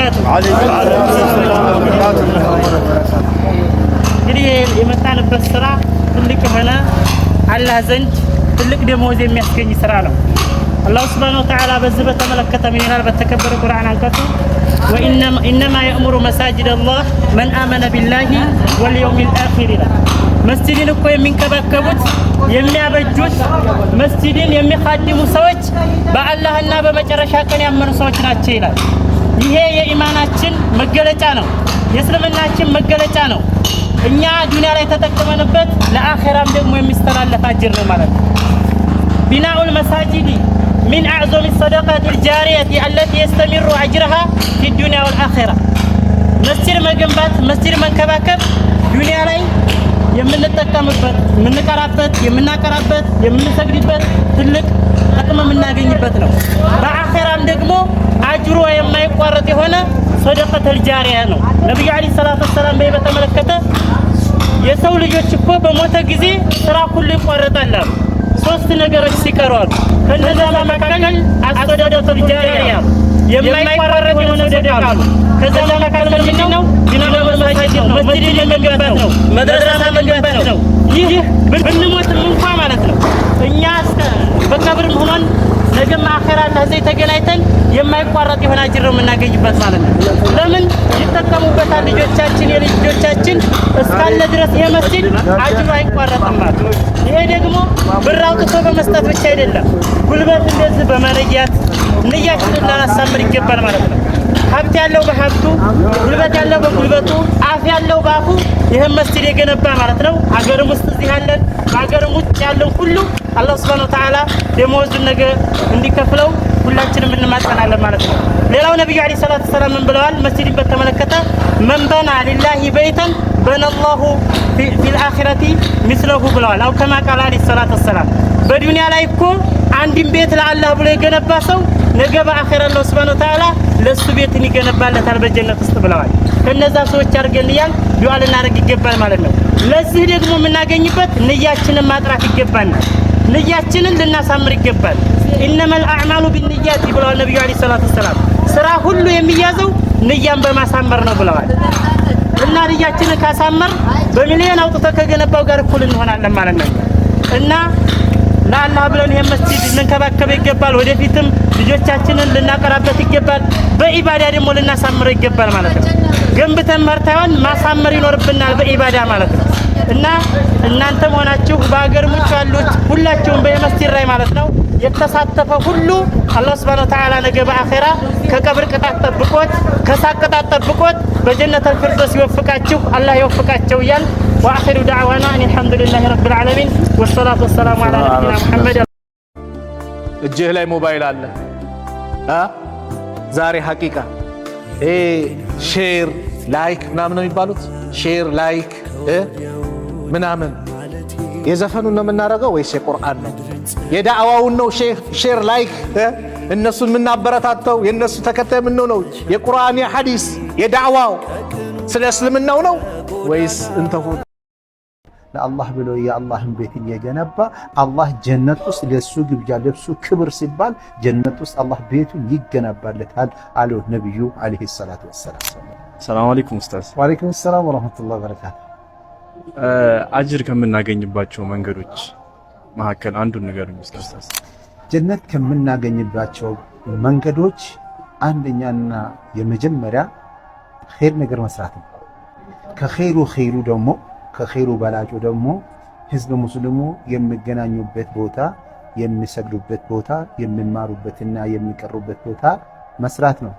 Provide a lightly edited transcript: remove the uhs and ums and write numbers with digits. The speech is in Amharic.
وبركاته. እንግዲህ የመጣንበት ስራ ትልቅ የሆነ አላህ ዘንድ ትልቅ ደመወዝ የሚያስገኝ ስራ ነው። አላህ ሱብሓነሁ ወተዓላ በዚህ በተመለከተ ምን ይላል? በተከበረ ቁርአን አንቀጹ ወኢነማ የእሙሩ መሳጅድ አላህ መን አመነ ቢላሂ ወልየውሚል አኺር ይላል። መስጂድን እኮ የሚንከባከቡት የሚያበጁት መስጂድን የሚኻድሙ ሰዎች በአላህና በመጨረሻ ቀን ያመኑ ሰዎች ናቸው ይላል። ይሄ የኢማናችን መገለጫ ነው፣ የእስልምናችን መገለጫ ነው። እኛ ዱንያ ላይ ተጠቅመንበት ለአኺራም ደግሞ የሚስተላለፍ አጅር ነው ማለት ነው። ቢናኡል መሳጂድ ሚን አዕዘሚ ሰደቃቲል ጃሪየቲ አለቲ የስተሚሩ አጅረሃ ፊ ዱንያ ወል አኺራ። መስጂድ መገንባት፣ መስጂድ መንከባከብ ዱንያ ላይ የምንጠቀምበት፣ የምንቀራበት፣ የምናቀራበት፣ የምንሰግድበት ትልቅ ጥቅም የምናገኝበት ነው። በአኺራም ደግሞ አጅሩ የማይቋረጥ የሆነ ሰደቀተል ጃሪያ ነው። ነብዩ አለይሂ ሰላቱ ወሰላም በተመለከተ የሰው ልጆች እኮ በሞተ ጊዜ ስራ ሁሉ ይቋረጣል። ሶስት ነገሮች ሲቀሩ አሉ። ከነዛ መካከል አሰደቀተል ጃሪያ የማይቋረጥ የሆነ ሰደቃ ነው። ከዛ መካከል ምንድነው? ቢናኡል መሳጂድ ነው፣ መስጂድ መገንባት ነው፣ መድረሳ መገንባት ነው። ይህ ብንሞትም እንኳን ማለት ነው እኛ በቀብርም ሆነን ነገም አኺራ ለዚህ ተገናኝተን የማይቋረጥ የሆነ አጅር ነው የምናገኝበት ማለት ነው። ለምን ይጠቀሙበታል? ልጆቻችን፣ የልጆቻችን እስካለ ድረስ የመስጂድ አጅሩ አይቋረጥም ማለት ነው። ይሄ ደግሞ ብር አውጥቶ በመስጠት ብቻ አይደለም፣ ጉልበት እንደዚህ በመለያት ንያችንን ልናሳምር ይገባል ማለት ነው። ሀብት ያለው በሀብቱ፣ ጉልበት ያለው በጉልበቱ፣ አፍ ያለው በአፉ ይህን መስጂድ የገነባ ማለት ነው። አገርም ውስጥ እዚህ ያለን አገርም ውጭ ያለው ሁሉ አላህ ሱብሓነሁ ወተዓላ ደመወዙን ነገ እንዲከፍለው ሁላችንም እንማጸናለን ማለት ነው። ሌላው ነብዩ አለይሂ ሰላቱ ወሰላም ምን ብለዋል? መስጂድን በተመለከተ መን በና ሊላሂ በይተን በነላሁ ፊል አኺረቲ ሚስለሁ ብለዋል። አው ከማ ቃል አለይሂ ሰላቱ ወሰላም በዱንያ ላይ እኮ አንድን ቤት ለአላህ ብሎ የገነባ ሰው ነገ በአኺራ አላህ ሱብሓነሁ ወተዓላ ለሱ ቤትን ይገነባለታል በጀነት ውስጥ ብለዋል። ከነዛ ሰዎች አድርገን እያል ዱዓ ልናደርግ ይገባል ማለት ነው። ለዚህ ደግሞ የምናገኝበት ንያችንን ማጥራት ይገባናል። ንያችንን ልናሳምር ይገባል። ኢነመል አዕማሉ ቢንኒያት ብለዋል ነብዩ አለይሂ ሰላቱ ወሰላም። ስራ ሁሉ የሚያዘው ንያን በማሳመር ነው ብለዋል። እና ንያችንን ካሳመር በሚሊዮን አውጥቶ ከገነባው ጋር እኩል እንሆናለን ማለት ነው። እና ለአላህ ብለን ይሄን መስጂድ ልንከባከበው ይገባል። ወደፊትም ልጆቻችንን ልናቀራበት ይገባል። በኢባዳ ደግሞ ልናሳምረው ይገባል ማለት ነው። ገንብተን መርታውን ማሳመር ይኖርብናል በኢባዳ ማለት ነው። እና እናንተም ሆናችሁ በአገር ሙጭ ያሉት ሁላችሁም በመስጂድ ላይ ማለት ነው የተሳተፈ ሁሉ አላህ ሱብሓነሁ ወተዓላ ነገ በአኺራ ከቀብር ቅጣት ጠብቆት ከሳቅ ቅጣት ጠብቆት በጀነተል ፊርደውስ ይወፍቃችሁ፣ አላህ ይወፍቃቸው እያል ወአኺሩ ዳዕዋና አልሐምዱሊላሂ ረቢል ዓለሚን ወሰላቱ ወሰላሙ ዐላ ነቢይና ሙሐመድ። እጅህ ላይ ሞባይል አለ ዛሬ ሐቂቃ ሼር ላይክ ምናምን ነው የሚባሉት። ሼር ላይክ ምናምን የዘፈኑን ነው የምናደርገው ወይስ የቁርአን ነው? የዳዕዋውን ነው ሼር ላይክ እነሱን የምናበረታተው የእነሱ ተከታይ የምንሆነው? የቁርአን የሐዲስ የዳዕዋው ስለ እስልምናው ነው ወይስ እንተሁ? ለአላህ ብሎ የአላህን ቤት እየገነባ አላህ ጀነት ውስጥ ለሱ ግብዣ ለሱ ክብር ሲባል ጀነት ውስጥ አላህ ቤቱን ይገነባለታል አሉ ነብዩ አለይሂ ሰላቱ ወሰላም። ሰላም አለይኩም ኡስታዝ። ወአለይኩም ሰላም ወራህመቱላሂ ወበረካቱ። አጅር ከምናገኝባቸው መንገዶች መካከል አንዱን ንገሩኝ ኡስታዝ። ጀነት ከምናገኝባቸው መንገዶች አንደኛና የመጀመሪያ ኸይር ነገር መስራት ነው። ከኸይሩ ደግሞ ከኸይሩ በላጩ ደግሞ ህዝብ ሙስሊሙ የሚገናኙበት ቦታ፣ የሚሰግዱበት ቦታ፣ የሚማሩበትና የሚቀሩበት ቦታ መስራት ነው።